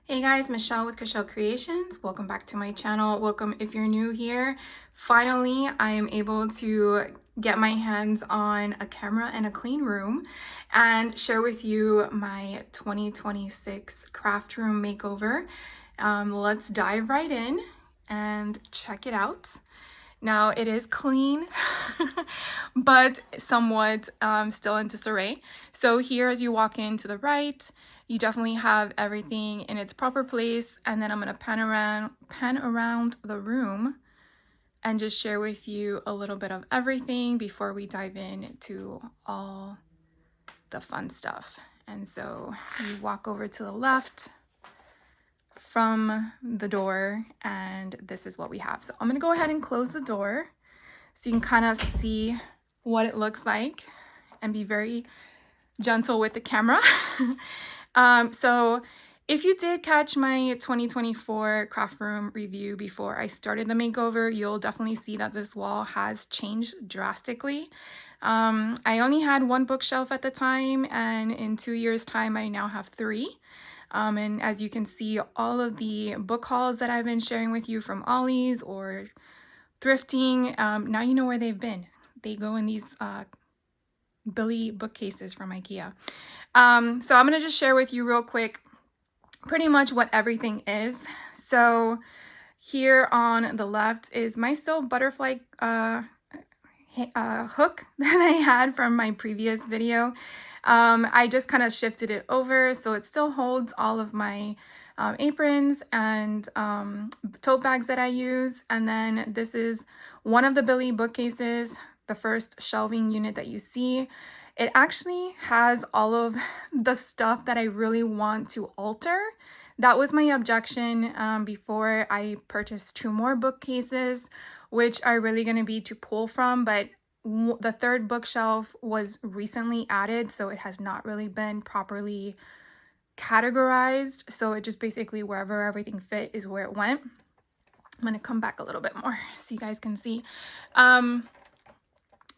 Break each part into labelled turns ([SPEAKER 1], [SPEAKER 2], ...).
[SPEAKER 1] Hey guys, Michelle with Michelle Creations. Welcome back to my channel. Welcome if you're new here. Finally, I am able to get my hands on a camera and a clean room and share with you my 2026 craft room makeover. Let's dive right in and check it out. Now it is clean, but somewhat still in disarray. So here as you walk in to the right, you definitely have everything in its proper place. And then I'm gonna pan around the room and just share with you a little bit of everything before we dive into all the fun stuff. And so you walk over to the left from the door and this is what we have. So I'm gonna go ahead and close the door so you can kind of see what it looks like and be very gentle with the camera. So if you did catch my 2024 craft room review before I started the makeover, you'll definitely see that this wall has changed drastically. I only had one bookshelf at the time, and in 2 years time I now have 3. And as you can see, all of the book hauls that I've been sharing with you from Ollie's or thrifting, now you know where they've been. They go in these Billy bookcases from IKEA. So I'm gonna just share with you real quick pretty much what everything is. So here on the left is my still butterfly hook that I had from my previous video. I just kind of shifted it over so it still holds all of my aprons and tote bags that I use. And then this is one of the Billy bookcases, the first shelving unit that you see. It actually has all of the stuff that I really want to alter. That was my objection before I purchased 2 more bookcases, which are really going to be to pull from, but the third bookshelf was recently added, so it has not really been properly categorized. So it just basically wherever everything fit is where it went. I'm going to come back a little bit more so you guys can see.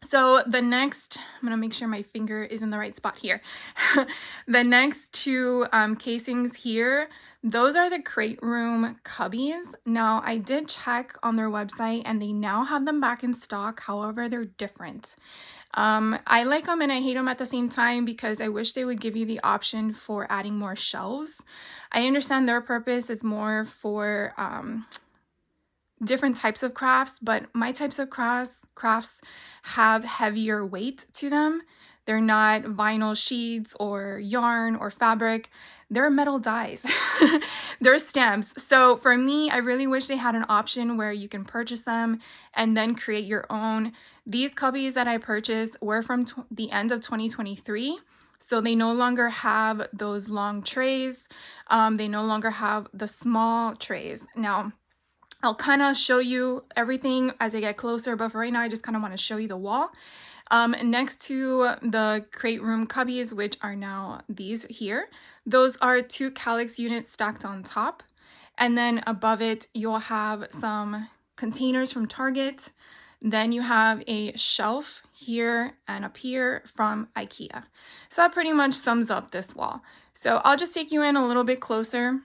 [SPEAKER 1] So the next, I'm going to make sure my finger is in the right spot here. The next 2 casings here, those are the crate room cubbies. Now I did check on their website and they now have them back in stock. However, they're different. I like them and I hate them at the same time because I wish they would give you the option for adding more shelves. I understand their purpose is more for different types of crafts, but my types of crafts have heavier weight to them. They're not vinyl sheets or yarn or fabric. They're metal dies. They're stamps. So for me, I really wish they had an option where you can purchase them and then create your own. These cubbies that I purchased were from the end of 2023. So they no longer have those long trays. They no longer have the small trays. Now, I'll kind of show you everything as I get closer, but for right now, I just kind of want to show you the wall. Next to the crate room cubbies, which are now these here, those are 2 Calyx units stacked on top. And then above it, you'll have some containers from Target. Then you have a shelf here and up here from IKEA. So that pretty much sums up this wall. So I'll just take you in a little bit closer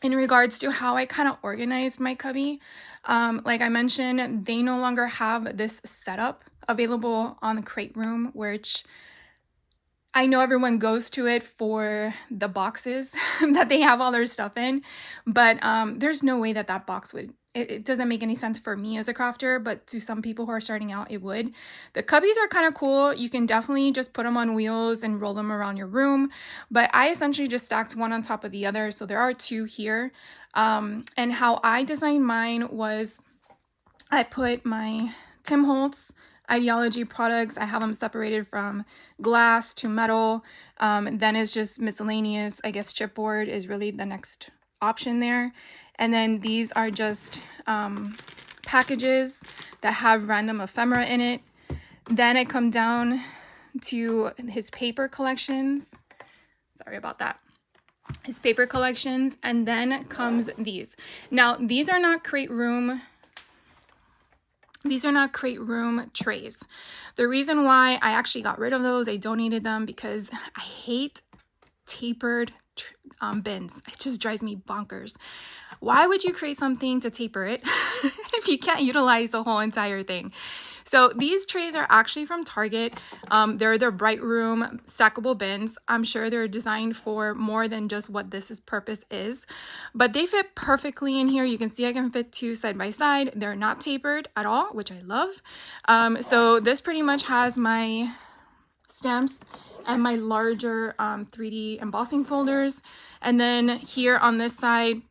[SPEAKER 1] in regards to how I kind of organized my cubby. Like I mentioned, they no longer have this setup available on the crate room, which I know everyone goes to it for the boxes that they have all their stuff in, but there's no way that box would, it doesn't make any sense for me as a crafter, but to some people who are starting out, it would. The cubbies are kind of cool. You can definitely just put them on wheels and roll them around your room, but I essentially just stacked one on top of the other. So there are 2 here. And how I designed mine was I put my Tim Holtz Ideology products. I have them separated from glass to metal. Then it's just miscellaneous. I guess chipboard is really the next option there. And then these are just packages that have random ephemera in it. Then I come down to his paper collections. Sorry about that. His paper collections. And then comes these. Now, these are not crate room trays. The reason why I actually got rid of those, I donated them because I hate tapered bins. It just drives me bonkers. Why would you create something to taper it if you can't utilize the whole entire thing? So these trays are actually from Target. They're their Bright Room stackable bins. I'm sure they're designed for more than just what this purpose is, but they fit perfectly in here. You can see I can fit two side by side. They're not tapered at all, which I love. So this pretty much has my stamps and my larger 3D embossing folders. And then here on this side,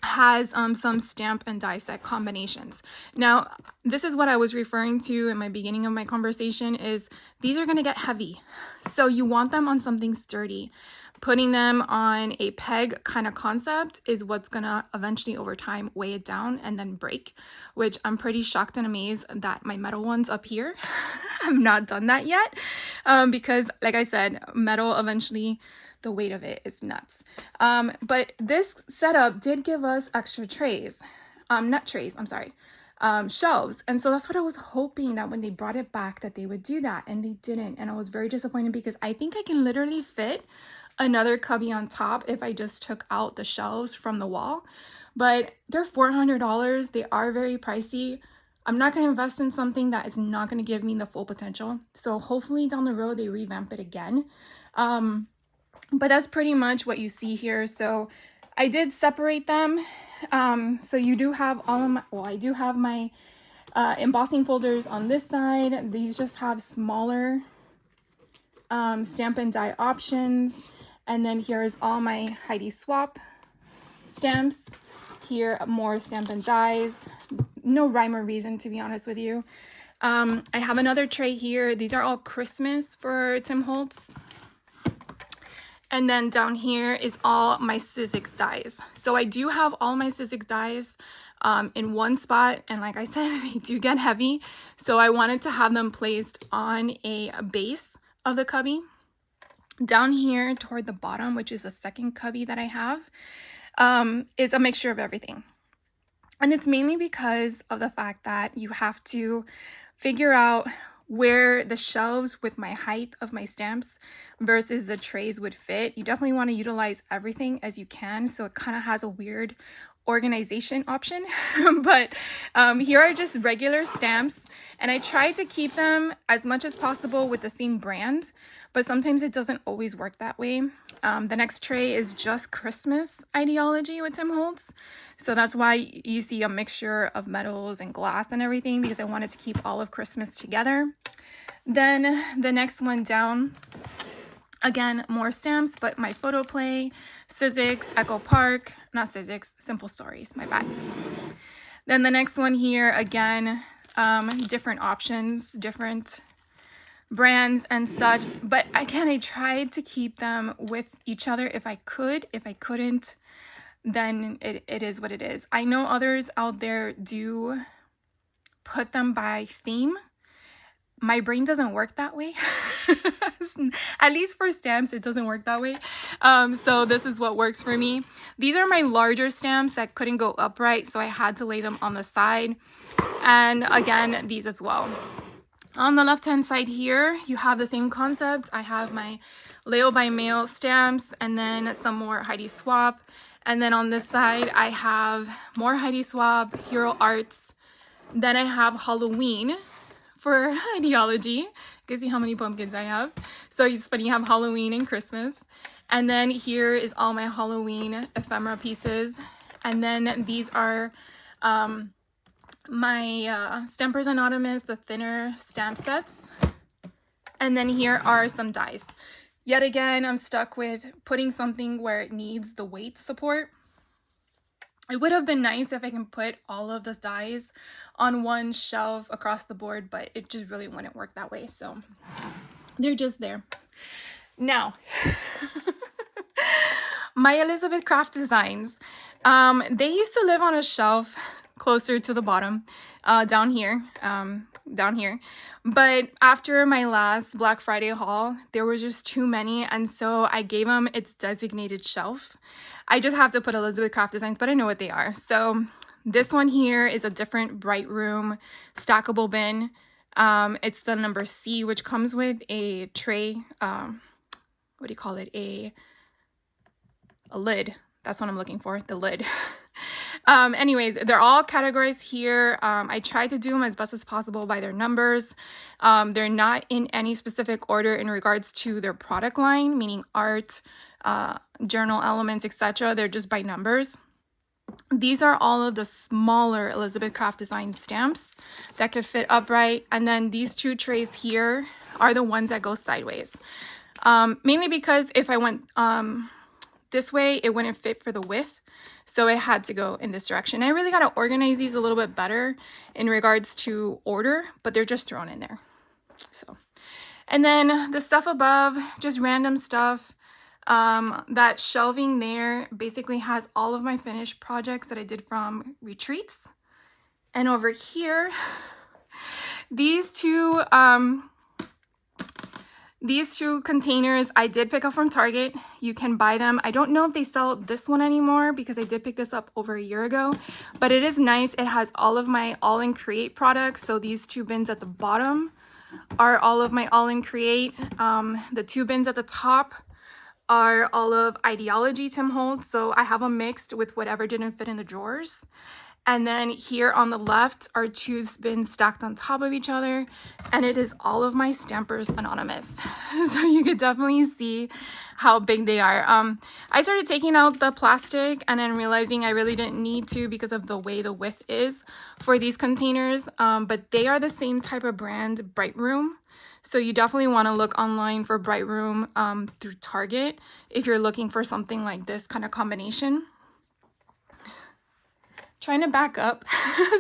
[SPEAKER 1] has some stamp and die set combinations. Now, this is what I was referring to in my beginning of my conversation is these are going to get heavy. So you want them on something sturdy. Putting them on a peg kind of concept is what's going to eventually over time weigh it down and then break, which I'm pretty shocked and amazed that my metal ones up here have not done that yet, because like I said, metal eventually, the weight of it is nuts. But this setup did give us extra trays, not trays, I'm sorry, shelves. And so that's what I was hoping that when they brought it back that they would do that, and they didn't. And I was very disappointed because I think I can literally fit another cubby on top if I just took out the shelves from the wall. But they're $400. They are very pricey. I'm not going to invest in something that is not going to give me the full potential. So hopefully down the road they revamp it again. But that's pretty much what you see here. So I did separate them. So you do have all of my, well, I do have my embossing folders on this side. These just have smaller stamp and die options. And then here's all my Heidi Swap stamps. Here, more stamp and dies. No rhyme or reason, to be honest with you. I have another tray here. These are all Christmas for Tim Holtz. And then down here is all my Sizzix dies. So I do have all my Sizzix dies in one spot. And like I said, they do get heavy. So I wanted to have them placed on a base of the cubby. Down here toward the bottom, which is the second cubby that I have, it's a mixture of everything. And it's mainly because of the fact that you have to figure out where the shelves with my height of my stamps versus the trays would fit. You definitely want to utilize everything as you can, so it kind of has a weird organization option. But here are just regular stamps, and I try to keep them as much as possible with the same brand, but sometimes it doesn't always work that way. The next tray is just Christmas ideology with Tim Holtz. So that's why you see a mixture of metals and glass and everything, because I wanted to keep all of Christmas together. Then the next one down, again, more stamps, but my photo play, Sizzix, Echo Park, not Sizzix, Simple Stories, my bad. Then the next one here, again, different options, different brands and such. But again, I tried to keep them with each other if I could. If I couldn't, then it is what it is. I know others out there do put them by theme. My brain doesn't work that way. At least for stamps, it doesn't work that way. So this is what works for me. These are my larger stamps that couldn't go upright, so I had to lay them on the side. And again, these as well. On the left-hand side here, you have the same concept. I have my Leo by Mail stamps and then some more Heidi Swap. And then on this side, I have more Heidi Swap, Hero Arts. Then I have Halloween for ideology. You can see how many pumpkins I have. So it's funny, you have Halloween and Christmas. And then here is all my Halloween ephemera pieces. And then these are my Stampers Anonymous, the thinner stamp sets. And then here are some dies. Yet again, I'm stuck with putting something where it needs the weight support. It would have been nice if I can put all of the dies on one shelf across the board, but it just really wouldn't work that way. So they're just there. Now, my Elizabeth Craft designs, they used to live on a shelf closer to the bottom, down here. But after my last Black Friday haul, there was just too many, and so I gave them its designated shelf. I just have to put Elizabeth Craft designs, but I know what they are. So this one here is a different Bright Room stackable bin. It's the number C, which comes with a tray, what do you call it? a lid. That's what I'm looking for, the lid. Anyways, they're all categorized here. I tried to do them as best as possible by their numbers. They're not in any specific order in regards to their product line, meaning art, journal elements, etc. They're just by numbers. These are all of the smaller Elizabeth Craft Design stamps that could fit upright. And then these two trays here are the ones that go sideways. Mainly because if I went this way, it wouldn't fit for the width. So it had to go in this direction. I really got to organize these a little bit better in regards to order, but they're just thrown in there. So, and then the stuff above, just random stuff. That shelving there basically has all of my finished projects that I did from retreats. And over here, these two containers I did pick up from Target. You can buy them. I don't know if they sell this one anymore because I did pick this up over a year ago, but it is nice. It has all of my All in Create products. So these two bins at the bottom are all of my All in Create. The two bins at the top are all of Ideology Tim Holtz. So I have them mixed with whatever didn't fit in the drawers. And then here on the left are two bins stacked on top of each other. And it is all of my Stampers Anonymous. So you could definitely see how big they are. I started taking out the plastic and then realizing I really didn't need to because of the way the width is for these containers. But they are the same type of brand, Bright Room. So you definitely want to look online for Bright Room through Target if you're looking for something like this kind of combination. Trying to back up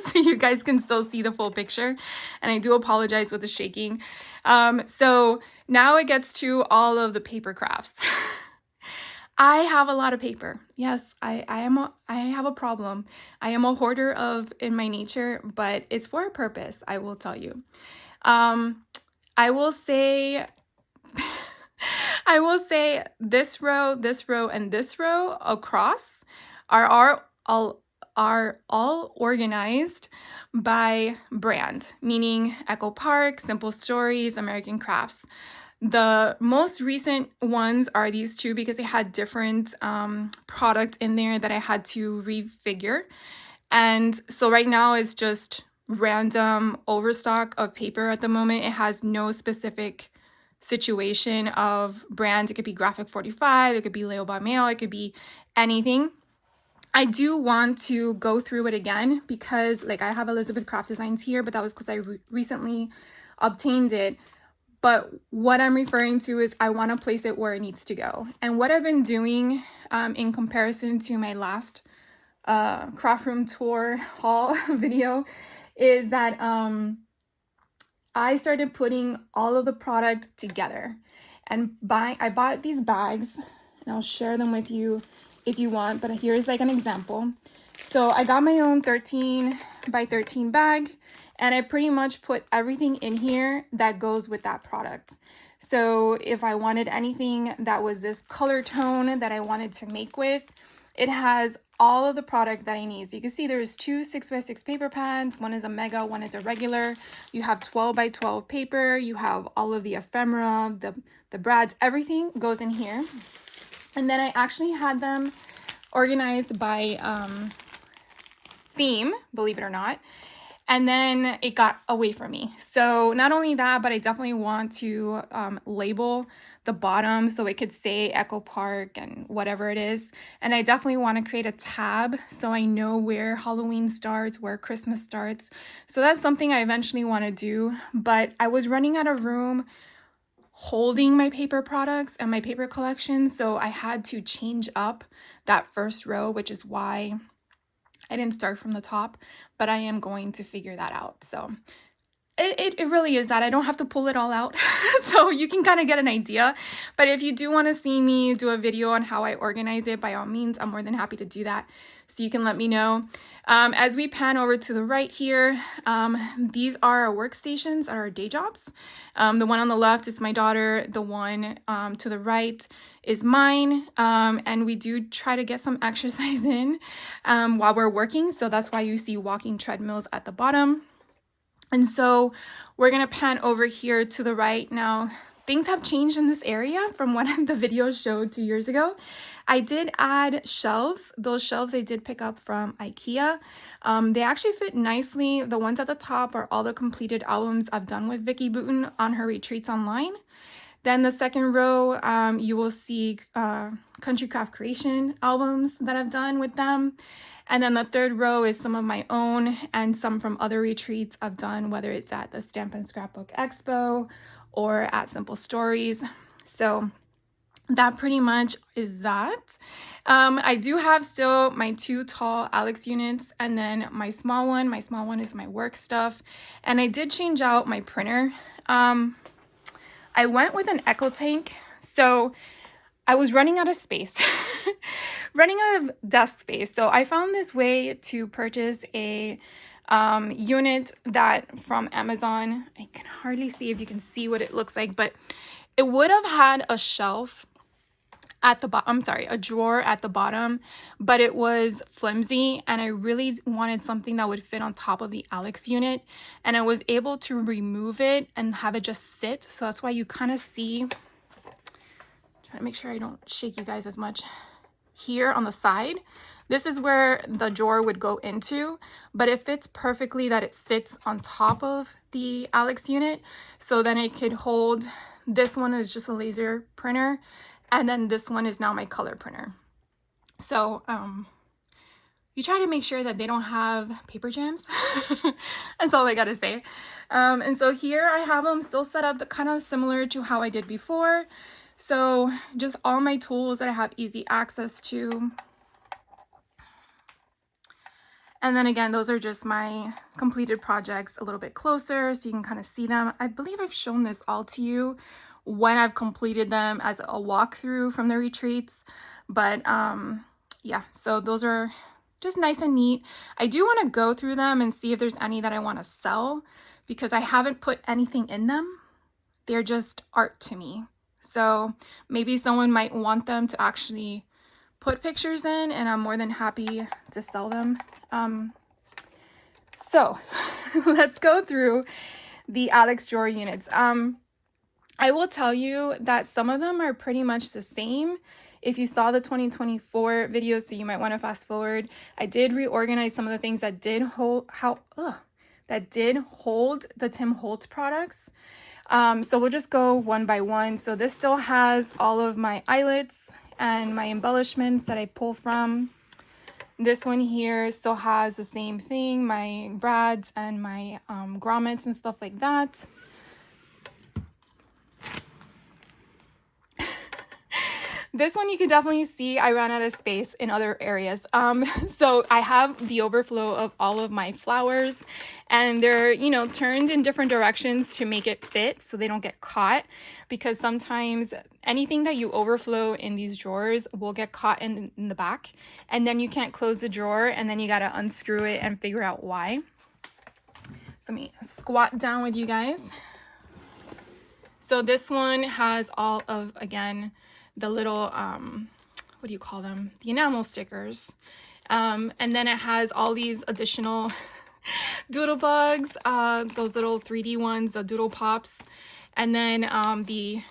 [SPEAKER 1] so you guys can still see the full picture. And I do apologize with the shaking. So now it gets to all of the paper crafts. I have a lot of paper. Yes, I have a problem. I am a hoarder in my nature, but it's for a purpose, I will tell you. I will say this row, and this row across are all organized by brand, meaning Echo Park, Simple Stories, American Crafts. The most recent ones are these two because they had different product in there that I had to refigure. And so right now it's just random overstock of paper at the moment. It has no specific situation of brand. It could be Graphic 45, it could be Leo by Mail, it could be anything. I do want to go through it again because like I have Elizabeth Craft Designs here, but that was because I recently obtained it. But what I'm referring to is I want to place it where it needs to go. And what I've been doing in comparison to my last craft room tour haul video is that I started putting all of the product together. And I bought these bags, and I'll share them with you if you want, but here's like an example. So I got my own 13 by 13 bag, and I pretty much put everything in here that goes with that product. So if I wanted anything that was this color tone that I wanted to make with, it has all of the product that I need. So you can see there's two 6x6 paper pads. One is a mega, one is a regular. You have 12 by 12 paper. You have all of the ephemera, the brads, everything goes in here. And then I actually had them organized by theme, believe it or not. And then it got away from me. So not only that, but I definitely want to label the bottom so it could say Echo Park and whatever it is. And I definitely want to create a tab so I know where Halloween starts, where Christmas starts. So that's something I eventually want to do. But I was running out of room holding my paper products and my paper collection, so I had to change up that first row, which is why I didn't start from the top, but I am going to figure that out. So it really is that I don't have to pull it all out. So you can kind of get an idea. But if you do want to see me do a video on how I organize it, by all means, I'm more than happy to do that. So you can let me know. As we pan over to the right here, these are our workstations, our day jobs. The one on the left is my daughter. The one to the right is mine. And we do try to get some exercise in while we're working. So that's why you see walking treadmills at the bottom. And so we're going to pan over here to the right. Now, things have changed in this area from what the videos showed 2 years ago. I did add shelves. Those shelves I did pick up from IKEA. They actually fit nicely. The ones at the top are all the completed albums I've done with Vicky Booten on her retreats online. Then the second row, you will see Country Craft Creation albums that I've done with them. And then the third row is some of my own and some from other retreats I've done, whether it's at the Stamp and Scrapbook Expo or at Simple Stories. So that pretty much is that. I do have still my 2 tall Alex units and then my small one. My small one is my work stuff. And I did change out my printer. I went with an Echo Tank. So I was running out of space, running out of desk space. So I found this way to purchase a unit that from Amazon. I can hardly see if you can see what it looks like, but it would have had a shelf at the bottom, a drawer at the bottom, but it was flimsy and I really wanted something that would fit on top of the Alex unit, and I was able to remove it and have it just sit. So that's why you kind of see, trying to make sure I don't shake you guys as much, here on the side. This is where the drawer would go into, but it fits perfectly that it sits on top of the Alex unit. So then it could hold, this one is just a laser printer, and then this one is now my color printer. So you try to make sure that they don't have paper jams. That's all I gotta say. And so here I have them still set up kind of similar to how I did before. So just all my tools that I have easy access to. And then again, those are just my completed projects a little bit closer so you can kind of see them. I believe I've shown this all to you when I've completed them as a walkthrough from the retreats. But yeah, so those are just nice and neat. I do want to go through them and see if there's any that I want to sell because I haven't put anything in them. They're just art to me. So maybe someone might want them to actually put pictures in, and I'm more than happy to sell them. So let's go through the Alex drawer units. I will tell you that some of them are pretty much the same. If you saw the 2024 videos, so you might want to fast forward. I did reorganize some of the things that did hold the Tim Holtz products. So we'll just go one by one. So this still has all of my eyelets and my embellishments that I pull from. This one here still has the same thing, my brads and my grommets and stuff like that. This one you can definitely see I ran out of space in other areas. So I have the overflow of all of my flowers, and they're, turned in different directions to make it fit so they don't get caught, because sometimes anything that you overflow in these drawers will get caught in the back, and then you can't close the drawer, and then you got to unscrew it and figure out why. So let me squat down with you guys. So this one has all of, again, the little, what do you call them? The enamel stickers. And then it has all these additional doodle bugs, those little 3D ones, the doodle pops. And then the,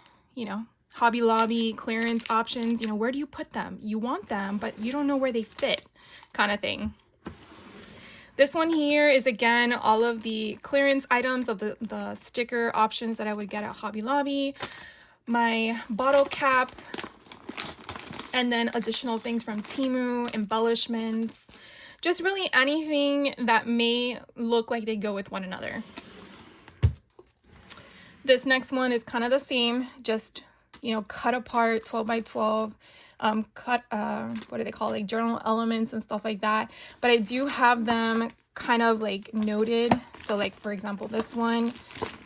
[SPEAKER 1] Hobby Lobby clearance options. Where do you put them? You want them, but you don't know where they fit, kind of thing. This one here is, again, all of the clearance items of the sticker options that I would get at Hobby Lobby. My bottle cap, and then additional things from Temu, embellishments, just really anything that may look like they go with one another. This next one is kind of the same, just, cut apart 12 by 12, what do they call, like journal elements and stuff like that. But I do have them kind of like noted. So like, for example, this one,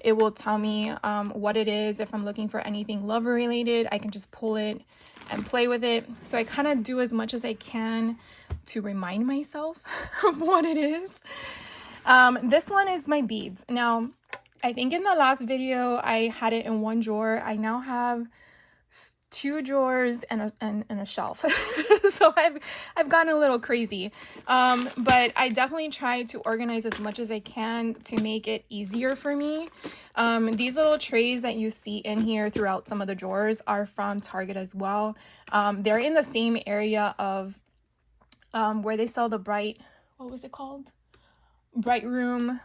[SPEAKER 1] it will tell me what it is. If I'm looking for anything lover related, I can just pull it and play with it. So I kind of do as much as I can to remind myself of what it is. This one is my beads. Now, I think in the last video, I had it in one drawer. I now have 2 drawers and a shelf. So I've gotten a little crazy. But I definitely try to organize as much as I can to make it easier for me. These little trays that you see in here throughout some of the drawers are from Target as well. They're in the same area of where they sell the what was it called? Bright Room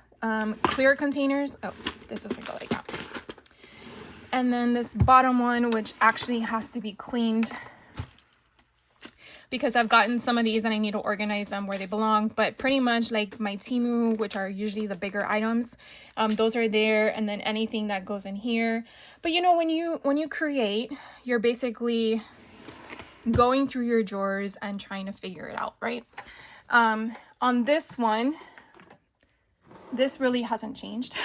[SPEAKER 1] clear containers. Oh, this doesn't go like that. And then this bottom one, which actually has to be cleaned because I've gotten some of these and I need to organize them where they belong. But pretty much like my Temu, which are usually the bigger items, those are there. And then anything that goes in here. But you know, when you create, you're basically going through your drawers and trying to figure it out, right? On this one, this really hasn't changed.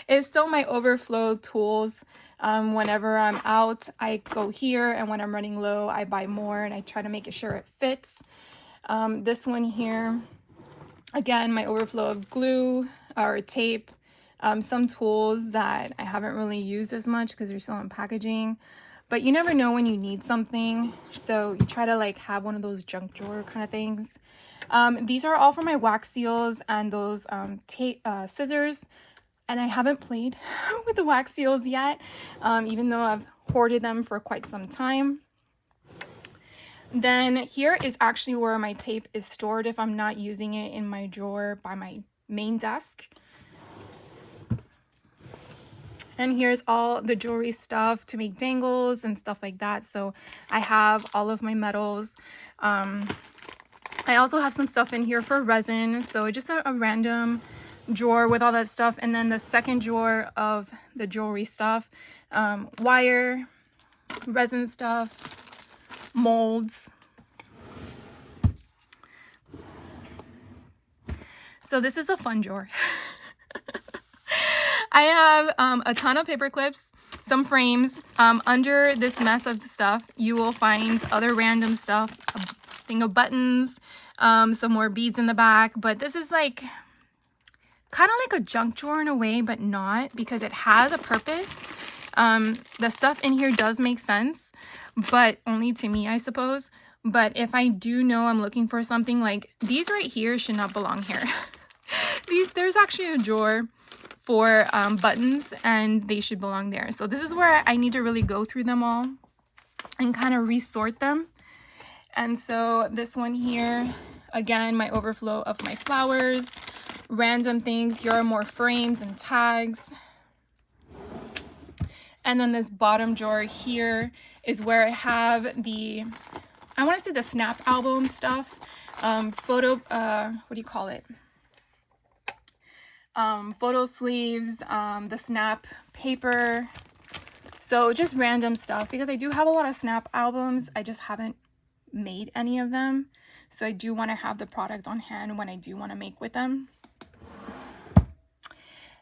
[SPEAKER 1] It's still my overflow tools. Whenever I'm out, I go here, and when I'm running low, I buy more and I try to make it sure it fits. This one here, again, my overflow of glue or tape, some tools that I haven't really used as much because they're still in packaging. But you never know when you need something, so you try to like have one of those junk drawer kind of things. These are all for my wax seals and those scissors. And I haven't played with the wax seals yet, even though I've hoarded them for quite some time. Then here is actually where my tape is stored if I'm not using it in my drawer by my main desk. And here's all the jewelry stuff to make dangles and stuff like that. So I have all of my metals. I also have some stuff in here for resin. So just a random drawer with all that stuff. And then the second drawer of the jewelry stuff, wire, resin stuff, molds. So this is a fun drawer. I have a ton of paper clips, some frames. Under this mess of stuff, you will find other random stuff, a thing of buttons, some more beads in the back. But this is like kind of like a junk drawer in a way, but not, because it has a purpose. The stuff in here does make sense, but only to me, I suppose. But if I do know I'm looking for something, like these right here should not belong here. There's actually a drawer for buttons, and they should belong there. So this is where I need to really go through them all and kind of resort them. And so this one here, again, my overflow of my flowers, random things. Here are more frames and tags. And then this bottom drawer here is where I have I want to say the Snap album stuff, what do you call it? Photo sleeves, the Snap paper. So just random stuff, because I do have a lot of Snap albums. I just haven't made any of them. So I do want to have the product on hand when I do want to make with them.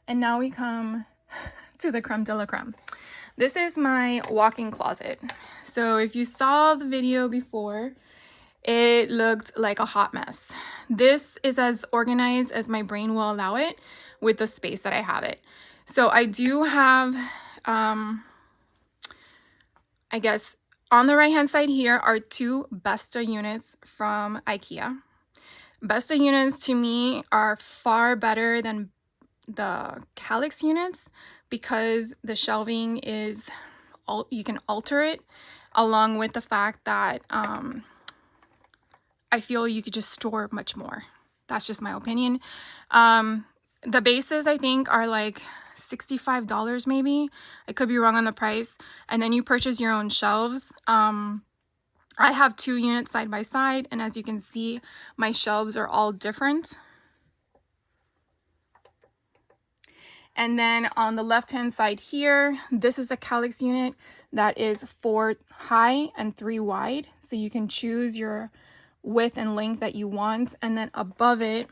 [SPEAKER 1] And now we come to the creme de la creme. This is my walk-in closet. So if you saw the video before, it looked like a hot mess. This is as organized as my brain will allow it with the space that I have it. So I do have, I guess, on the right hand side here are 2 Besta units from IKEA. Besta units to me are far better than the Alex units because the shelving is, you can alter it, along with the fact that I feel you could just store much more. That's just my opinion. The bases, I think, are like $65 maybe. I could be wrong on the price. And then you purchase your own shelves. I have 2 units side by side, and as you can see, my shelves are all different. And then on the left-hand side here, this is a Alex unit that is 4 high and 3 wide. So you can choose your width and length that you want. And then above it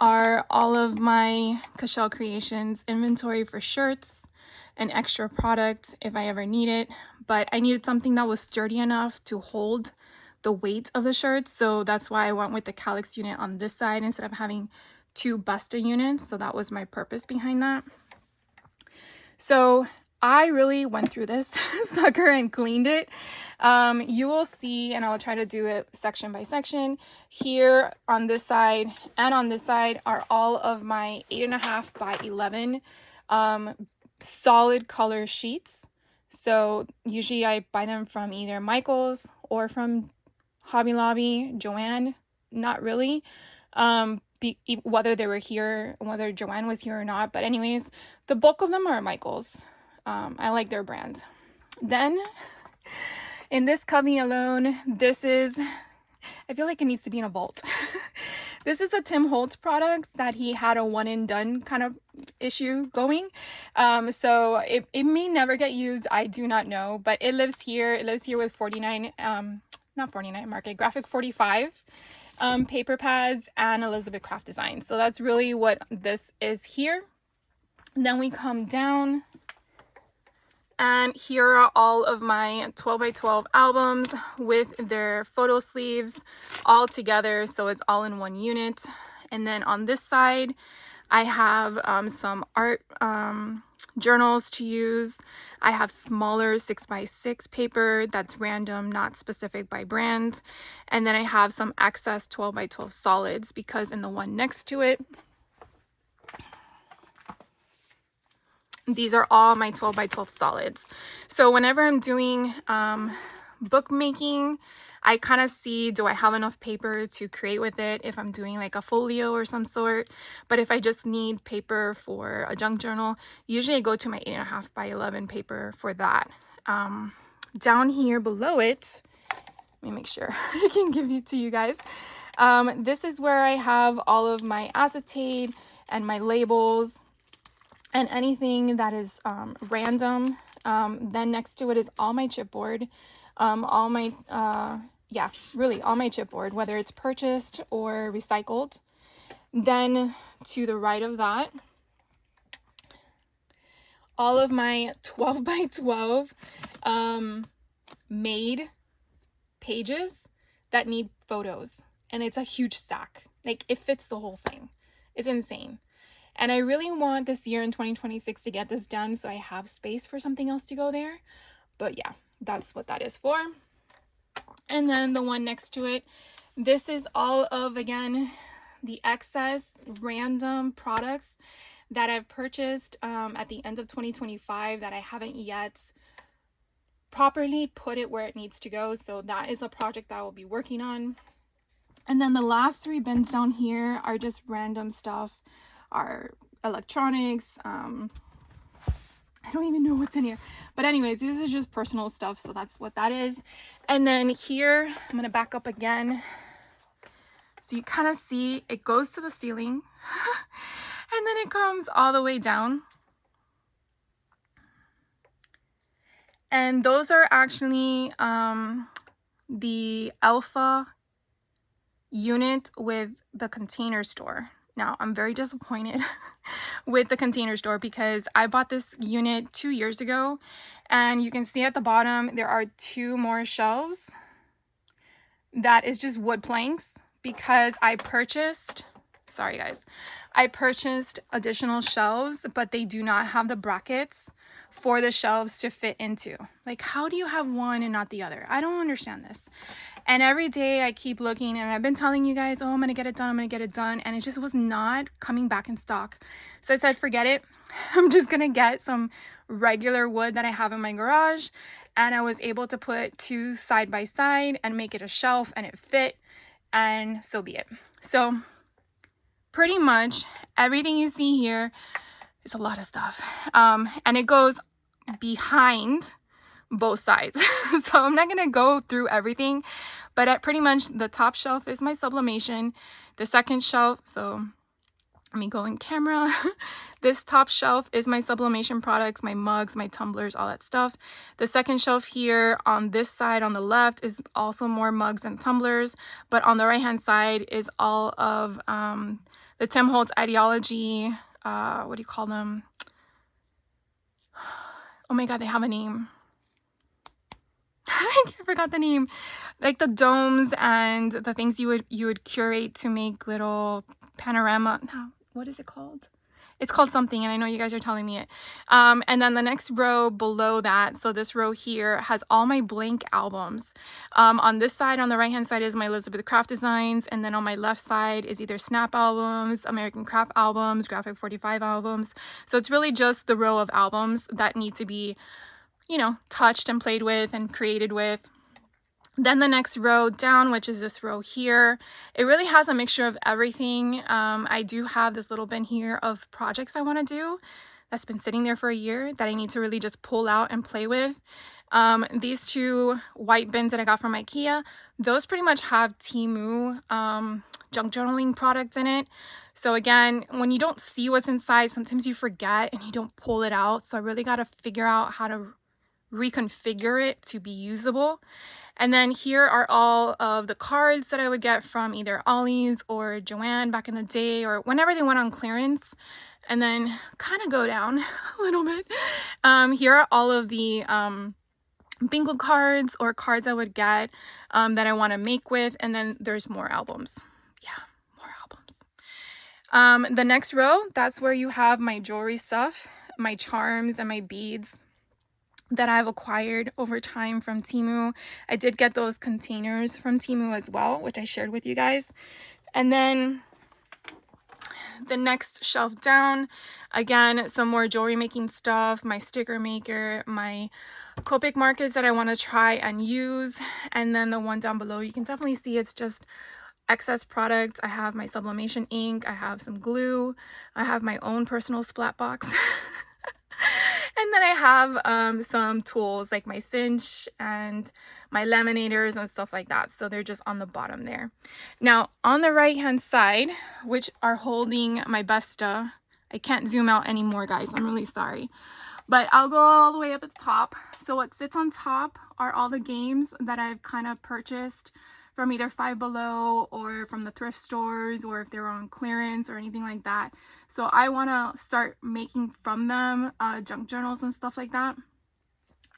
[SPEAKER 1] are all of my Cashel Creations inventory for shirts and extra product if I ever need it. But I needed something that was sturdy enough to hold the weight of the shirts. So that's why I went with the Alex unit on this side instead of having 2 Besta units. So that was my purpose behind that. So I really went through this sucker and cleaned it. You will see, and I'll try to do it section by section. Here on this side and on this side are all of my 8.5 by 11 solid color sheets. So usually I buy them from either Michael's or from Hobby Lobby, Joann, not really. Whether they were here, whether Joann was here or not. But anyways, the bulk of them are Michael's. I like their brand. Then in this cubby alone, this is, I feel like it needs to be in a vault. This is a Tim Holtz product that he had a one and done kind of issue going. So it may never get used. I do not know, but it lives here. It lives here with 49, not 49 Market, Graphic 45 paper pads and Elizabeth Craft Design. So that's really what this is here. Then we come down. And here are all of my 12 by 12 albums with their photo sleeves all together. So it's all in one unit. And then on this side, I have some art journals to use. I have smaller 6x6 paper that's random, not specific by brand. And then I have some excess 12 by 12 solids because in the one next to it, these are all my 12 by 12 solids. So whenever I'm doing bookmaking, I kind of see, do I have enough paper to create with it if I'm doing like a folio or some sort. But if I just need paper for a junk journal, usually I go to my 8.5 by 11 paper for that. Down here below it, let me make sure I can give it to you guys. This is where I have all of my acetate and my labels and anything that is random. Then next to it is all my chipboard, all my really all my chipboard, whether it's purchased or recycled. Then to the right of that, all of my 12 by 12 made pages that need photos, and it's a huge stack. Like, it fits the whole thing. It's insane. And I really want this year in 2026 to get this done so I have space for something else to go there. But yeah, that's what that is for. And then the one next to it, this is all of, again, the excess random products that I've purchased at the end of 2025 that I haven't yet properly put it where it needs to go. So that is a project that I will be working on. And then the last three bins down here are just random stuff. Our electronics, I don't even know what's in here, but anyways, this is just personal stuff, so that's what that is. And then here, I'm gonna back up again so you kind of see it goes to the ceiling and then it comes all the way down, and those are actually the Alpha unit with the Container Store. Now, I'm very disappointed with the Container Store because I bought this unit 2 years ago, and you can see at the bottom there are 2 more shelves. That is just wood planks because I purchased, sorry guys, I purchased additional shelves, but they do not have the brackets for the shelves to fit into. Like, how do you have one and not the other? I don't understand this. And every day I keep looking, and I've been telling you guys, oh, I'm gonna get it done, I'm gonna get it done, and it just was not coming back in stock. So I said, forget it. I'm just gonna get some regular wood that I have in my garage, and I was able to put 2 side by side and make it a shelf, and it fit, and so be it. So pretty much everything you see here is a lot of stuff, and it goes behind both sides. So I'm not gonna go through everything, but at pretty much the top shelf is my sublimation. The second shelf, so let me go in camera. This top shelf is my sublimation products, my mugs, my tumblers, all that stuff. The second shelf here on this side on the left is also more mugs and tumblers, but on the right hand side is all of the Tim Holtz ideology, what do you call them? Oh my god, they have a name. I forgot the name. Like the domes and the things you would curate to make little panorama. No, what is it called? It's called something, and I know you guys are telling me it. And then the next row below that, so this row here has all my blank albums. On this side, on the right hand side, is my Elizabeth Craft designs, and then on my left side is either Snap albums, American Craft albums, Graphic 45 albums. So it's really just the row of albums that need to be, you know, touched and played with and created with. Then the next row down, which is this row here, it really has a mixture of everything. I do have this little bin here of projects I want to do that's been sitting there for a year that I need to really just pull out and play with. These two white bins that I got from IKEA, those pretty much have Temu junk journaling products in it. So again, when you don't see what's inside, sometimes you forget and you don't pull it out. So I really got to figure out how to reconfigure it to be usable. And then here are all of the cards that I would get from either Ollie's or Joanne back in the day, or whenever they went on clearance. And then kind of go down a little bit. Here are all of the bingo cards or cards I would get that I want to make with. And then there's more albums. Yeah, more albums. The next row, that's where you have my jewelry stuff, my charms and my beads that I've acquired over time from Temu. I did get those containers from Temu as well, which I shared with you guys. And then the next shelf down, again, some more jewelry making stuff, my sticker maker, my Copic markers that I want to try and use. And then the one down below, you can definitely see it's just excess product. I have my sublimation ink, I have some glue, I have my own personal splat box. And then I have some tools like my cinch and my laminators and stuff like that. So they're just on the bottom there. Now on the right hand side, which are holding my Besta, I can't zoom out anymore, guys. I'm really sorry. But I'll go all the way up at the top. So what sits on top are all the games that I've kind of purchased from either Five Below or from the thrift stores, or if they were on clearance or anything like that. So I want to start making from them junk journals and stuff like that.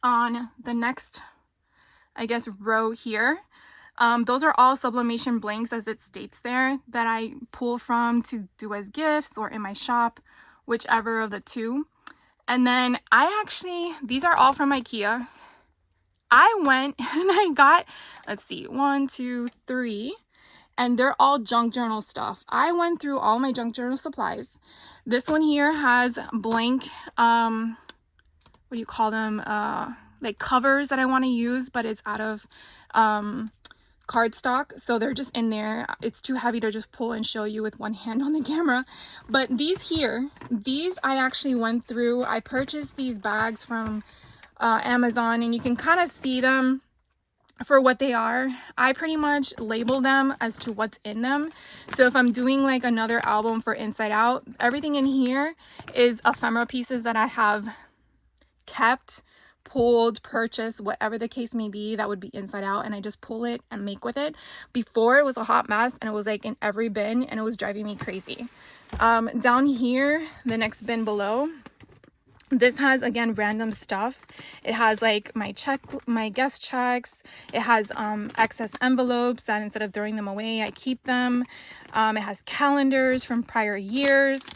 [SPEAKER 1] On the next, I guess, row here, those are all sublimation blanks, as it states there, that I pull from to do as gifts or in my shop, whichever of the two. And then these are all from IKEA. I went and I got, let's see, 1, 2, 3, and they're all junk journal stuff. I went through all my junk journal supplies. This one here has blank, what do you call them? Like covers that I want to use, but it's out of cardstock, so they're just in there. It's too heavy to just pull and show you with one hand on the camera. But these I actually went through. I purchased these bags from Amazon, and you can kind of see them for what they are. I pretty much label them as to what's in them. So if I'm doing like another album for Inside Out, everything in here is ephemera pieces that I have kept, pulled, purchased, whatever the case may be, that would be Inside Out, and I just pull it and make with it. Before, it was a hot mess and it was like in every bin and it was driving me crazy. Down here, the next bin below, this has, again, random stuff. It has like my guest checks. It has excess envelopes that instead of throwing them away, I keep them. It has calendars from prior years.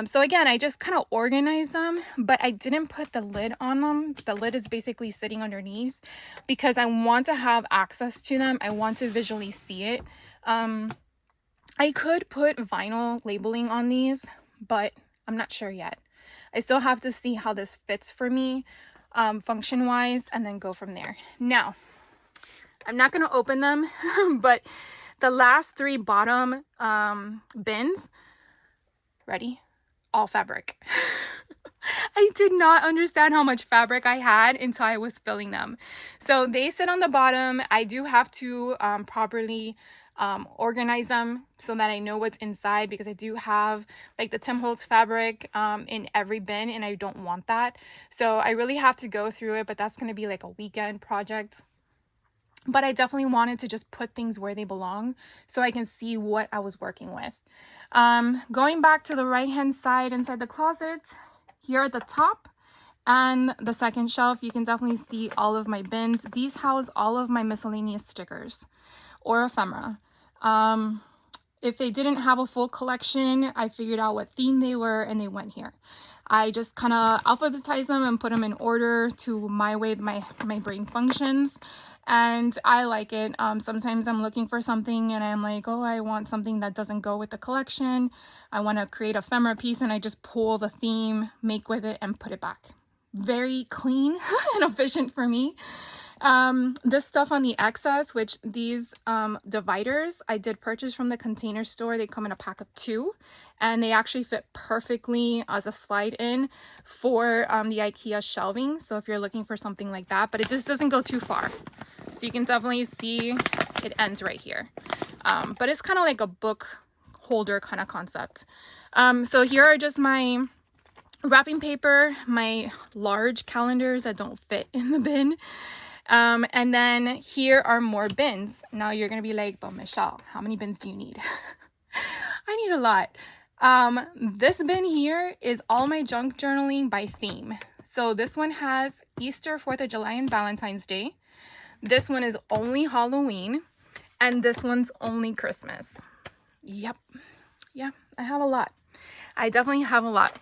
[SPEAKER 1] So again, I just kind of organize them, but I didn't put the lid on them. The lid is basically sitting underneath because I want to have access to them. I want to visually see it. I could put vinyl labeling on these, but I'm not sure yet. I still have to see how this fits for me function wise, and then go from there. Now, I'm not going to open them, but the last 3 bottom bins, ready? All fabric. I did not understand how much fabric I had until I was filling them. So they sit on the bottom. I do have to properly organize them so that I know what's inside, because I do have like the Tim Holtz fabric in every bin, and I don't want that. So I really have to go through it, but that's going to be like a weekend project. But I definitely wanted to just put things where they belong so I can see what I was working with. Going back to the right hand side inside the closet, here at the top and the second shelf, you can definitely see all of my bins. These house all of my miscellaneous stickers or ephemera. If they didn't have a full collection, I figured out what theme they were and they went here. I just kind of alphabetize them and put them in order to my way my brain functions. And I like it. Sometimes I'm looking for something and I'm like, oh, I want something that doesn't go with the collection. I want to create a ephemera piece, and I just pull the theme, make with it, and put it back. Very clean and efficient for me. This stuff on the excess, which these dividers I did purchase from the Container Store. They come in a pack of 2, and they actually fit perfectly as a slide in for the IKEA shelving. So if you're looking for something like that, but it just doesn't go too far. So you can definitely see it ends right here. But it's kind of like a book holder kind of concept. So here are just my wrapping paper, my large calendars that don't fit in the bin. And then here are more bins. Now you're going to be like, but Michelle, how many bins do you need? I need a lot. This bin here is all my junk journaling by theme. So this one has Easter, 4th of July, and Valentine's Day. This one is only Halloween, and this one's only Christmas. Yep. Yeah, I have a lot. I definitely have a lot.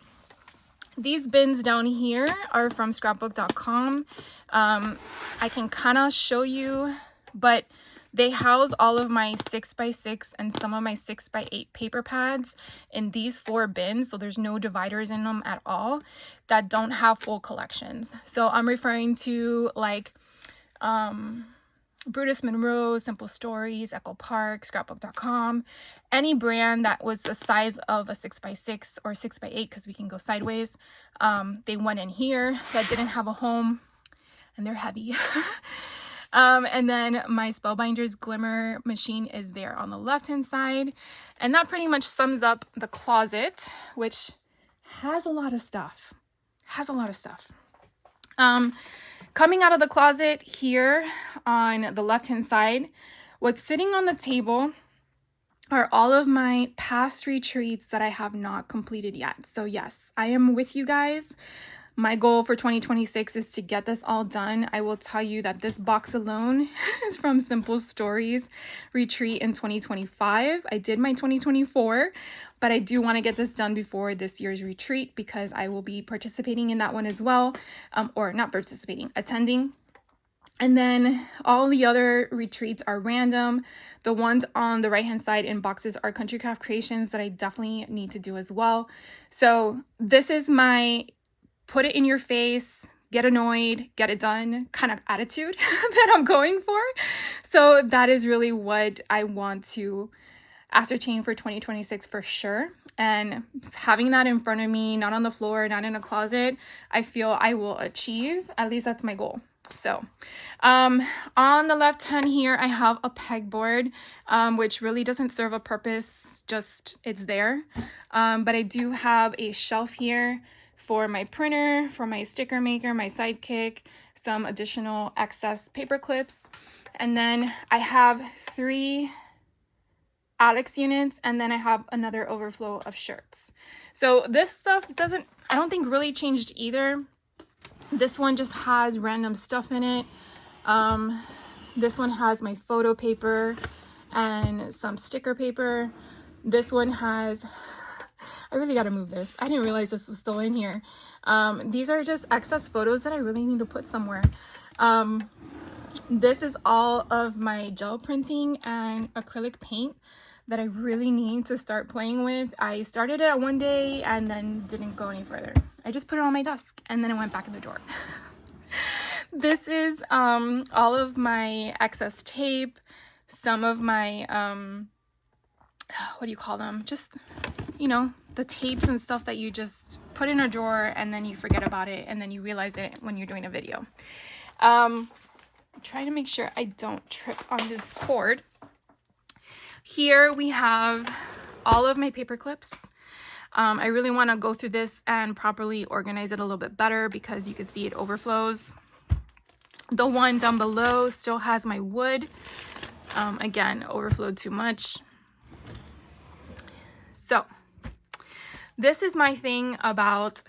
[SPEAKER 1] These bins down here are from scrapbook.com. I can kind of show you, but they house all of my 6x6 and some of my 6x8 paper pads in these 4 bins. So there's no dividers in them at all that don't have full collections. So I'm referring to like Brutus Monroe, Simple Stories, Echo Park, scrapbook.com, any brand that was the size of a 6x6 or 6x8, because we can go sideways. They went in here that didn't have a home, and they're heavy. And then my Spellbinders Glimmer machine is there on the left-hand side. And that pretty much sums up the closet, which has a lot of stuff. Coming out of the closet here on the left-hand side, what's sitting on the table are all of my past retreats that I have not completed yet. So yes, I am with you guys. My goal for 2026 is to get this all done. I will tell you that this box alone is from Simple Stories retreat in 2025. I did my 2024, but I do want to get this done before this year's retreat because I will be participating in that one as well, or not participating, attending. And then all the other retreats are random. The ones on the right-hand side in boxes are Country Craft Creations that I definitely need to do as well. So this is my put it in your face, get annoyed, get it done kind of attitude that I'm going for. So that is really what I want to ascertain for 2026 for sure. And having that in front of me, not on the floor, not in a closet, I feel I will achieve. At least that's my goal. So on the left hand here, I have a pegboard, which really doesn't serve a purpose, just it's there. But I do have a shelf here for my printer, for my sticker maker, my sidekick, some additional excess paper clips. And then I have 3 Alex units, and then I have another overflow of shirts. So this stuff I don't think really changed either. This one just has random stuff in it. This one has my photo paper and some sticker paper. This one has, I really got to move this. I didn't realize this was still in here. These are just excess photos that I really need to put somewhere. This is all of my gel printing and acrylic paint that I really need to start playing with. I started it one day and then didn't go any further. I just put it on my desk and then it went back in the drawer. This is all of my excess tape, some of my, what do you call them? Just, you know, the tapes and stuff that you just put in a drawer and then you forget about it and then you realize it when you're doing a video. I'm trying to make sure I don't trip on this cord. Here we have all of my paper clips. I really want to go through this and properly organize it a little bit better because you can see it overflows. The one down below still has my wood. Again, overflowed too much. So this is my thing about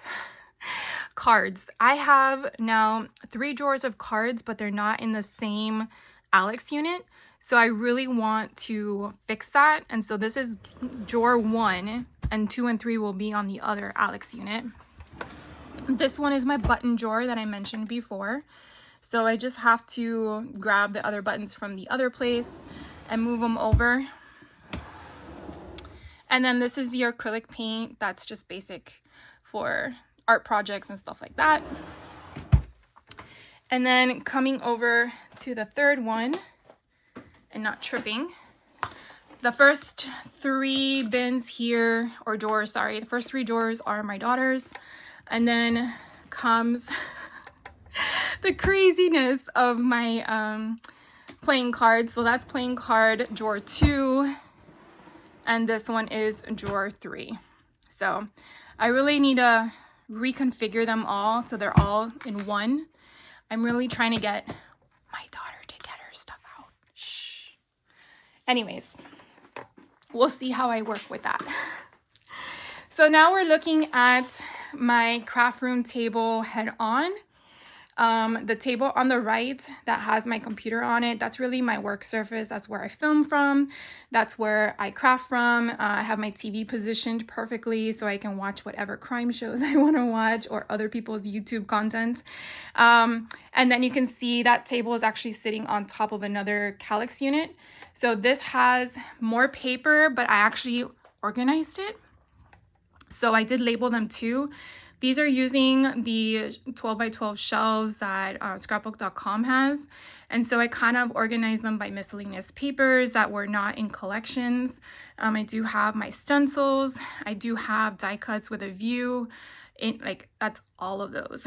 [SPEAKER 1] cards. I have now 3 drawers of cards, but they're not in the same Alex unit. So I really want to fix that. And so this is drawer 1, and 2 and 3 will be on the other Alex unit. This one is my button drawer that I mentioned before. So I just have to grab the other buttons from the other place and move them over. And then this is the acrylic paint that's just basic for art projects and stuff like that. And then coming over to the third one and not tripping, the first 3 bins here, or drawers, sorry, the first 3 drawers are my daughter's. And then comes the craziness of my playing cards. So that's playing card drawer 2, and this one is drawer 3. So I really need to reconfigure them all so they're all in one. I'm really trying to get my daughter to get her stuff out. Shh. Anyways, we'll see how I work with that. So now we're looking at my craft room table head on. The table on the right that has my computer on it, that's really my work surface. That's where I film from. That's where I craft from. I have my TV positioned perfectly so I can watch whatever crime shows I want to watch or other people's YouTube content. And then you can see that table is actually sitting on top of another Calyx unit. So this has more paper, but I actually organized it. So I did label them too. These are using the 12 by 12 shelves that scrapbook.com has. And so I kind of organized them by miscellaneous papers that were not in collections. I do have my stencils. I do have die cuts with a view. That's all of those,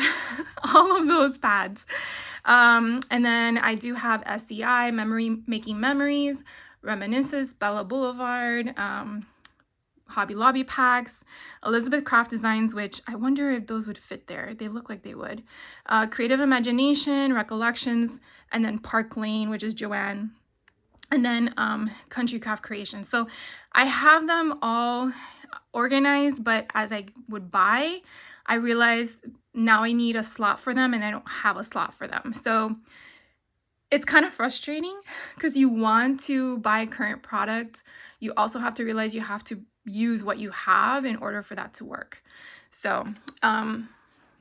[SPEAKER 1] all of those pads. And then I do have SEI, Making Memories, Reminiscences, Bella Boulevard, Hobby Lobby packs, Elizabeth Craft Designs, which I wonder if those would fit there. They look like they would. Creative Imagination, Recollections, and then Park Lane, which is Joanne, and then Country Craft Creations. So I have them all organized, but as I would buy, I realized now I need a slot for them and I don't have a slot for them. So it's kind of frustrating because you want to buy a current product. You also have to realize you have to use what you have in order for that to work. So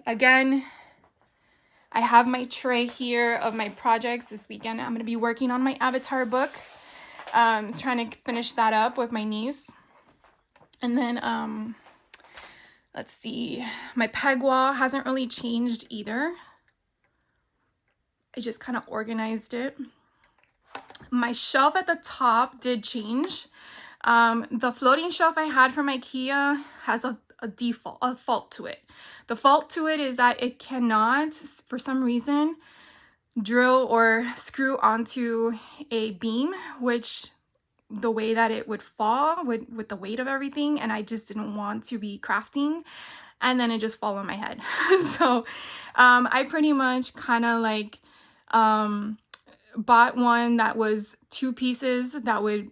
[SPEAKER 1] again, I have my tray here of my projects. This weekend I'm going to be working on my Avatar book. I was trying to finish that up with my niece. And then let's see, my peg wall hasn't really changed either. I just kind of organized it. My shelf at the top did change. The floating shelf I had from IKEA has a fault to it. The fault to it is that it cannot, for some reason, drill or screw onto a beam, which the way that it would fall with the weight of everything, and I just didn't want to be crafting and then it just fall on my head. So I pretty much kind of like bought one that was 2 pieces that would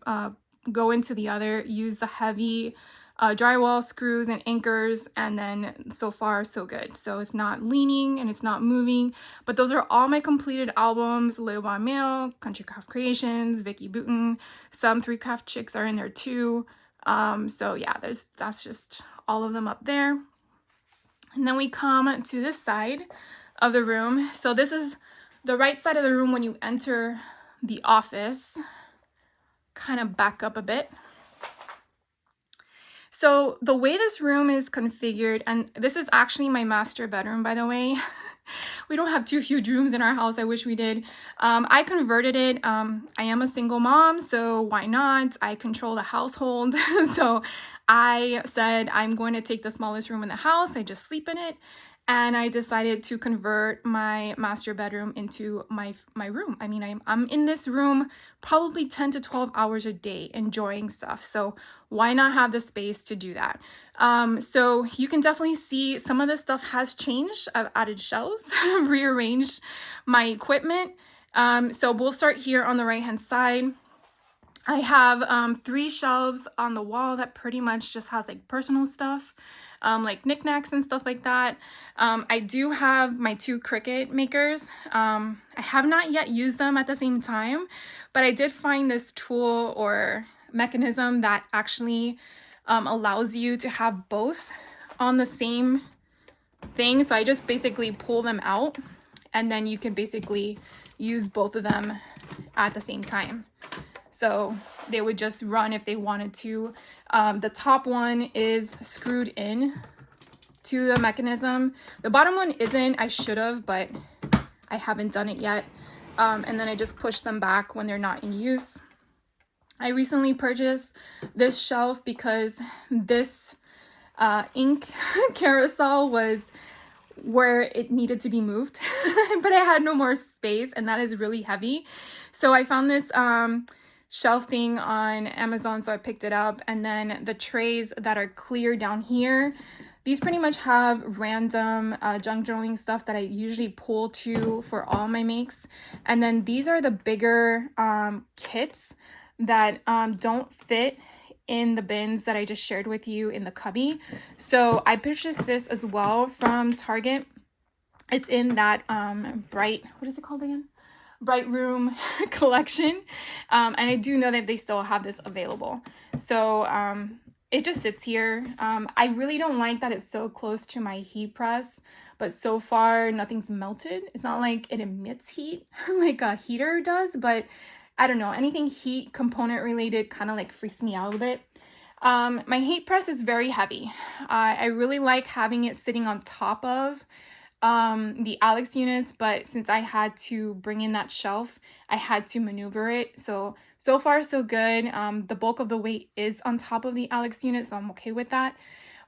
[SPEAKER 1] go into the other, use the heavy drywall screws and anchors, and then so far so good. So it's not leaning and it's not moving, but those are all my completed albums: Leo Bon Mail, Country Craft Creations, Vicky Booten, some 3 Craft Chicks are in there too. So yeah, that's just all of them up there. And then we come to this side of the room. So this is the right side of the room when you enter the office. Kind of back up a bit. So the way this room is configured, and this is actually my master bedroom, by the way. We don't have too huge rooms in our house. I wish we did. I converted it. I am a single mom, so why not? I control the household. So I said I'm going to take the smallest room in the house. I just sleep in it. And I decided to convert my master bedroom into my room. I mean, I'm in this room probably 10 to 12 hours a day enjoying stuff. So why not have the space to do that? So you can definitely see some of this stuff has changed. I've added shelves, rearranged my equipment. So we'll start here on the right-hand side. I have 3 shelves on the wall that pretty much just has like personal stuff. like knickknacks and stuff like that. I do have my 2 Cricut makers. I have not yet used them at the same time, but I did find this tool or mechanism that actually allows you to have both on the same thing. So I just basically pull them out, and then you can basically use both of them at the same time. So they would just run if they wanted to. The top one is screwed in to the mechanism. The bottom one isn't. I should have, but I haven't done it yet. And then I just push them back when they're not in use. I recently purchased this shelf because this ink carousel was where it needed to be moved, but I had no more space, and that is really heavy. So I found this shelf thing on Amazon, so I picked it up. And then the trays that are clear down here, these pretty much have random junk journaling stuff that I usually pull to for all my makes. And then these are the bigger kits that don't fit in the bins that I just shared with you in the cubby. So I purchased this as well from Target. It's in that bright, what is it called again? Bright Room collection. And I do know that they still have this available. So it just sits here. I really don't like that it's so close to my heat press, but so far nothing's melted. It's not like it emits heat like a heater does, but I don't know, anything heat component related kind of like freaks me out a bit. My heat press is very heavy. I really like having it sitting on top of the Alex units, but since I had to bring in that shelf, I had to maneuver it. So far so good. The bulk of the weight is on top of the Alex unit, so I'm okay with that.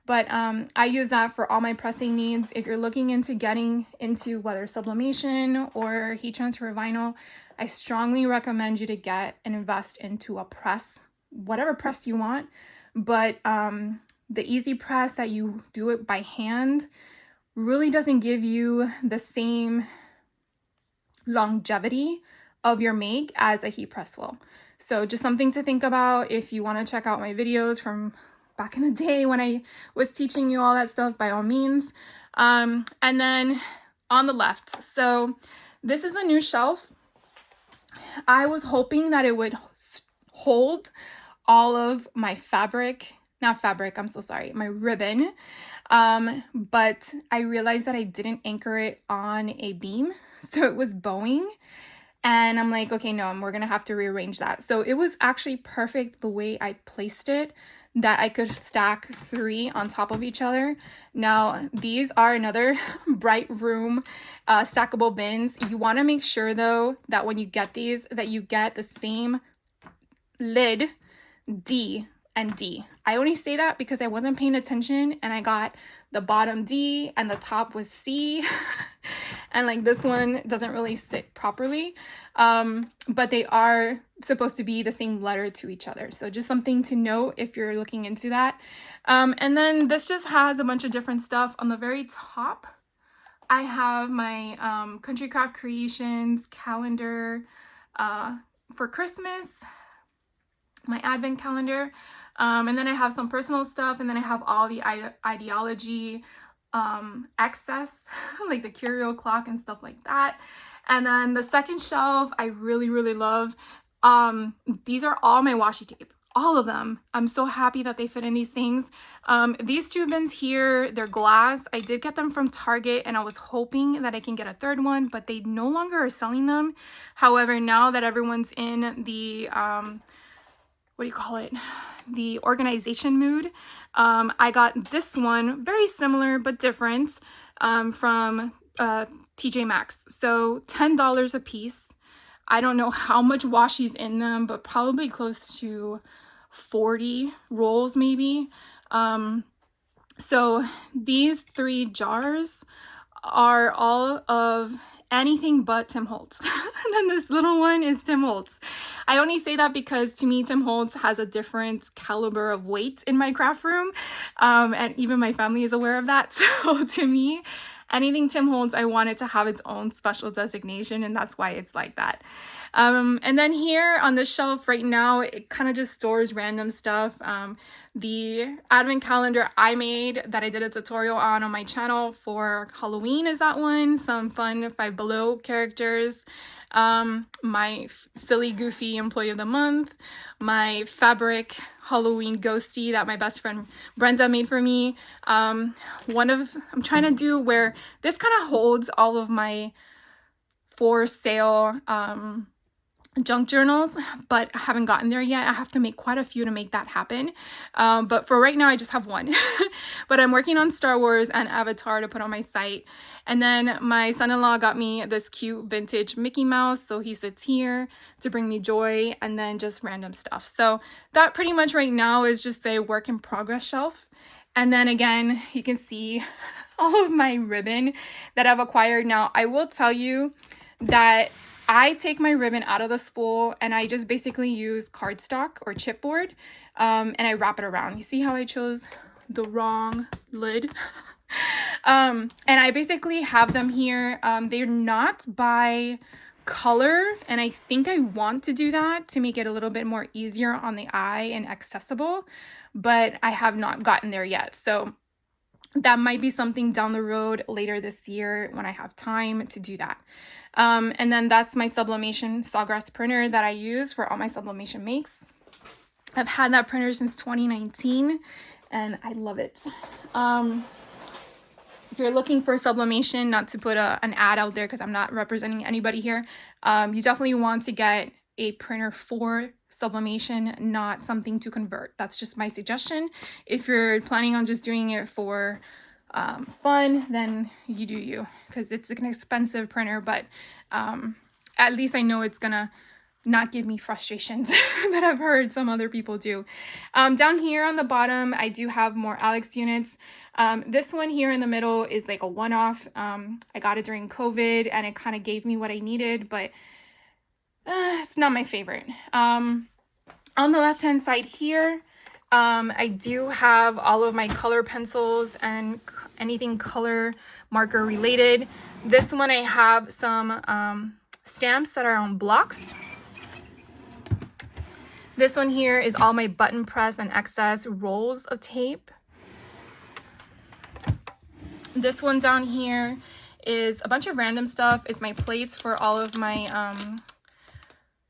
[SPEAKER 1] But I use that for all my pressing needs. If you're looking into getting into whether sublimation or heat transfer vinyl, I strongly recommend you to get and invest into a press, whatever press you want. But the easy press that you do it by hand really doesn't give you the same longevity of your make as a heat press will. So just something to think about. If you want to check out my videos from back in the day when I was teaching you all that stuff, by all means. And then on the left, so this is a new shelf. I was hoping that it would hold all of my my ribbon. But I realized that I didn't anchor it on a beam, so it was bowing. And I'm like, okay, no, we're gonna have to rearrange that. So it was actually perfect the way I placed it, that I could stack 3 on top of each other. Now, these are another Bright Room stackable bins. You wanna make sure though, that when you get these, that you get the same lid, D and D. I only say that because I wasn't paying attention and I got the bottom D and the top was C. And like this one doesn't really sit properly. But they are supposed to be the same letter to each other. So just something to note if you're looking into that. And then this just has a bunch of different stuff. On the very top, I have my Country Craft Creations calendar for Christmas, my advent calendar. And then I have some personal stuff, and then I have all the ideology excess, like the curio clock and stuff like that. And then the second shelf I really, really love. These are all my washi tape, all of them. I'm so happy that they fit in these things. These 2 bins here, they're glass. I did get them from Target, and I was hoping that I can get a third one, but they no longer are selling them. However, now that everyone's in the the organization mood, I got this one, very similar but different, from TJ Maxx. So $10 a piece. I don't know how much washi's in them, but probably close to 40 rolls maybe. So these 3 jars are all of anything but Tim Holtz. And then this little one is Tim Holtz. I only say that because to me, Tim Holtz has a different caliber of weight in my craft room. And even my family is aware of that. So to me, anything Tim Holtz, I want it to have its own special designation, and that's why it's like that. And then here on the shelf right now, it kind of just stores random stuff. The advent calendar I made that I did a tutorial on my channel for Halloween is that one. Some fun Five Below characters. My silly goofy employee of the month, my fabric Halloween ghosty that my best friend Brenda made for me. I'm trying to do where this kind of holds all of my for sale junk journals, but I haven't gotten there yet. I have to make quite a few to make that happen. But for right now, I just have one. But I'm working on Star Wars and Avatar to put on my site. And then my son-in-law got me this cute vintage Mickey Mouse. So he sits here to bring me joy, and then just random stuff. So that pretty much right now is just a work in progress shelf. And then again, you can see all of my ribbon that I've acquired. Now, I will tell you that I take my ribbon out of the spool and I just basically use cardstock or chipboard, and I wrap it around. You see how I chose the wrong lid? And I basically have them here. They're not by color, and I think I want to do that to make it a little bit more easier on the eye and accessible, but I have not gotten there yet. So that might be something down the road later this year when I have time to do that. And then that's my sublimation sawgrass printer that I use for all my sublimation makes. I've had that printer since 2019 and I love it. If you're looking for sublimation, not to put an ad out there because I'm not representing anybody here, you definitely want to get a printer for sublimation, not something to convert. That's just my suggestion. If you're planning on just doing it for fun, then you do you, because it's an expensive printer, but at least I know it's gonna not give me frustrations that I've heard some other people do. Down here on the bottom, I do have more Alex units. This one here in the middle is like a one-off. I got it during COVID and it kind of gave me what I needed, but it's not my favorite. On the left-hand side here, I do have all of my color pencils and anything color marker related. This one I have some stamps that are on blocks. This one here is all my button press and excess rolls of tape. This one down here is a bunch of random stuff. It's my plates for all of my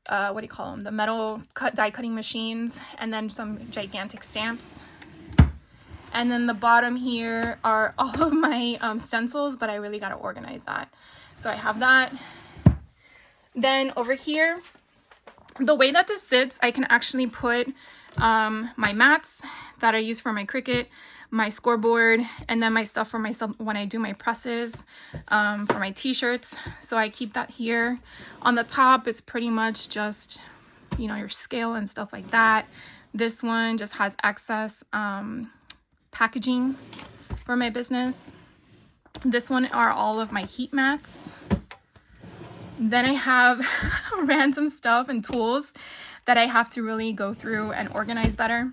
[SPEAKER 1] what do you call them? The metal die cutting machines, and then some gigantic stamps. And then the bottom here are all of my stencils, but I really got to organize that. So I have that. Then over here, the way that this sits, I can actually put my mats that I use for my Cricut, my scoreboard, and then my stuff for when I do my presses for my t-shirts. So I keep that here. On the top is pretty much just, you know, your scale and stuff like that. This one just has excess packaging for my business. This one are all of my heat mats. Then I have random stuff and tools that I have to really go through and organize better.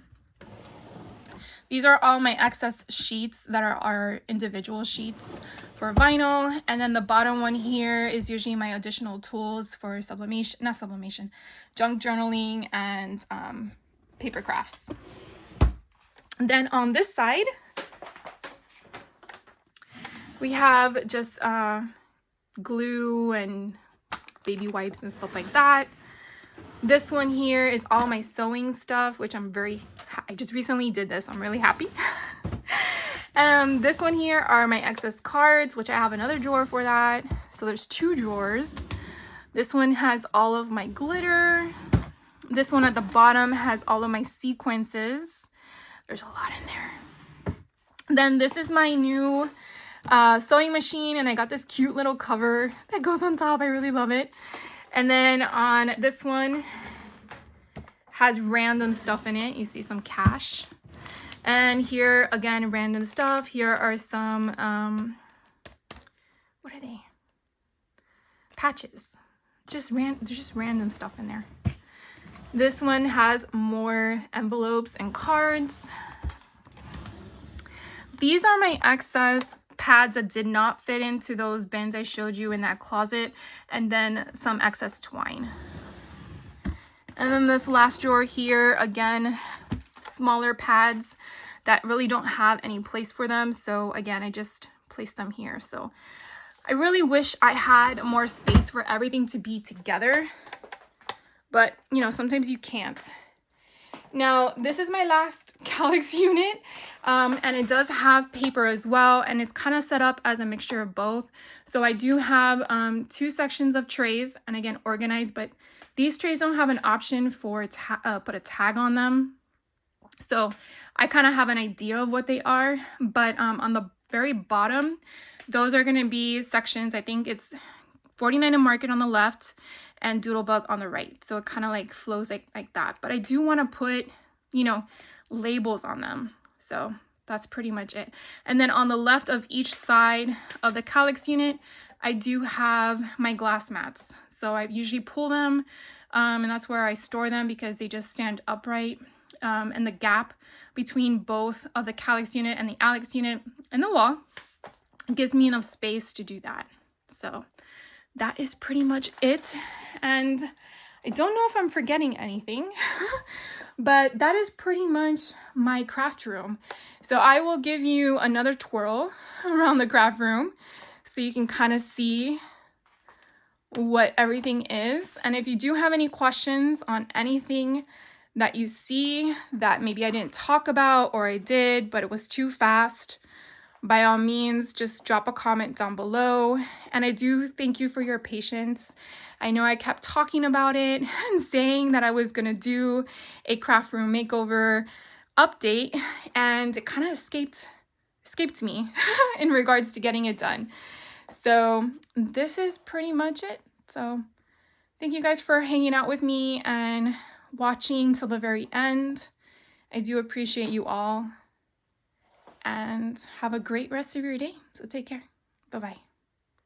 [SPEAKER 1] These are all my excess sheets that are our individual sheets for vinyl. And then the bottom one here is usually my additional tools for junk journaling and paper crafts. And then on this side, we have just glue and baby wipes and stuff like that. This one here is all my sewing stuff, which I just recently did this. I'm really happy. This one here are my excess cards, which I have another drawer for that. So there's 2 drawers. This one has all of my glitter. This one at the bottom has all of my sequences. There's a lot in there. Then this is my new sewing machine, and I got this cute little cover that goes on top. I really love it. And then on this one has random stuff in it. You see some cash. And here again, random stuff. Here are some what are they? Patches. There's just random stuff in there. This one has more envelopes and cards. These are my excess pads that did not fit into those bins I showed you in that closet, and then some excess twine. And then this last drawer here, again, smaller pads that really don't have any place for them. So again, I just placed them here. So I really wish I had more space for everything to be together, but you know, sometimes you can't. Now, this is my last Alex unit, and it does have paper as well, and it's kind of set up as a mixture of both. So I do have 2 sections of trays, and again, organized, but these trays don't have an option for put a tag on them. So I kind of have an idea of what they are, but on the very bottom, those are going to be sections. I think it's 49 and Market on the left and Doodlebug on the right. So it kind of like flows like that. But I do want to put, you know, labels on them. So that's pretty much it. And then on the left of each side of the Calyx unit, I do have my glass mats. So I usually pull them, and that's where I store them because they just stand upright. And the gap between both of the Calyx unit and the Alex unit and the wall gives me enough space to do that. So that is pretty much it. And I don't know if I'm forgetting anything, but that is pretty much my craft room. So I will give you another twirl around the craft room so you can kind of see what everything is. And if you do have any questions on anything that you see that maybe I didn't talk about or I did, but it was too fast, by all means, just drop a comment down below. And I do thank you for your patience. I know I kept talking about it and saying that I was gonna do a craft room makeover update, and it kind of escaped me in regards to getting it done. So this is pretty much it. So thank you guys for hanging out with me and watching till the very end. I do appreciate you all, and have a great rest of your day. So take care. Bye-bye.